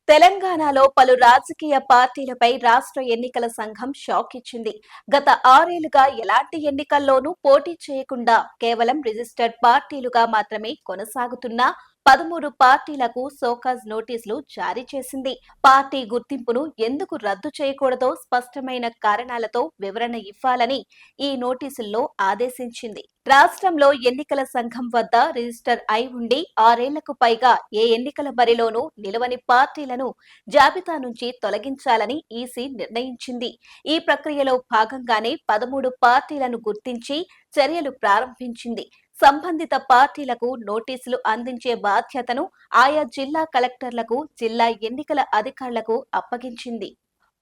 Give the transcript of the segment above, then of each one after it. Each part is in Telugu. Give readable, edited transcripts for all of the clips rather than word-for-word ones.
తెలంగాణలో పలు రాజకీయ పార్టీలపై రాష్ట్ర ఎన్నికల సంఘం షాక్ ఇచ్చింది. గత 6 ఏళ్లుగా ఎలాంటి ఎన్నికల్లోనూ పోటీ చేయకుండా కేవలం రిజిస్టర్డ్ పార్టీలుగా మాత్రమే కొనసాగుతున్న 13 పార్టీలకు షోకాజ్ నోటీసులు జారీ చేసింది. పార్టీ గుర్తింపును ఎందుకు రద్దు చేయకూడదో స్పష్టమైన కారణాలతో వివరణ ఇవ్వాలని ఈ నోటీసుల్లో ఆదేశించింది. రాష్ట్రంలో ఎన్నికల సంఘం వద్ద రిజిస్టర్ అయి ఉండి 6 ఏళ్లకు పైగా ఏ ఎన్నికల బరిలోనూ నిలవని పార్టీలను జాబితా నుంచి తొలగించాలని ఈసీ నిర్ణయించింది. ఈ ప్రక్రియలో భాగంగానే 13 పార్టీలను గుర్తించి చర్యలు ప్రారంభించింది. సంబంధిత పార్టీలకు నోటీసులు అందించే బాధ్యతను ఆయా జిల్లా కలెక్టర్లకు, జిల్లా ఎన్నికల అధికారులకు అప్పగించింది.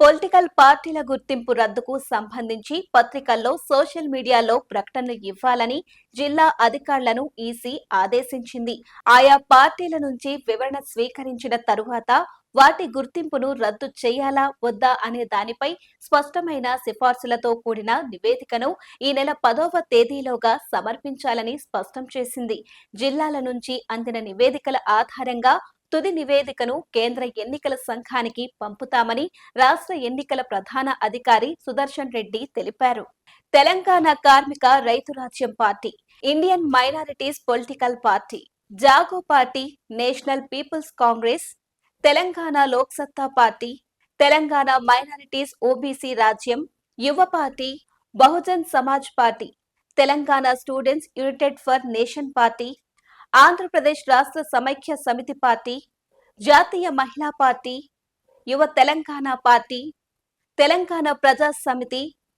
పొలిటికల్ పార్టీల గుర్తింపు రద్దుకు సంబంధించి పత్రికల్లో, సోషల్ మీడియాలో ప్రకటనలు ఇవ్వాలని జిల్లా అధికారులను ఈసీ ఆదేశించింది. ఆయా పార్టీల నుంచి వివరణ స్వీకరించిన తరువాత వాటి గుర్తింపును రద్దు చేయాలా వద్దా అనే దానిపై స్పష్టమైన సిఫార్సులతో కూడిన నివేదికను ఈ నెల 10వ తేదీలోగా సమర్పించాలని స్పష్టం చేసింది. జిల్లాల నుంచి అందిన నివేదికల ఆధారంగా తుది నివేదికను కేంద్ర ఎన్నికల సంఘానికి పంపుతామని రాష్ట్ర ఎన్నికల ప్రధాన అధికారి సుదర్శన్ రెడ్డి తెలిపారు. Telangana Karmika Rythu Rajyam party, Indian minorities political party, Jago party, national people's congress, Telangana Lok Satta party, Telangana minorities OBC Rajyam, Yuva party, Bahujan Samaj party, Telangana students united for nation party, Andhra Pradesh Rashtra Samaikya సమితి పార్టీ, జాతీయ మహిళా పార్టీ, యువ తెలంగాణ పార్టీ, తెలంగాణ ప్రజా సమితి,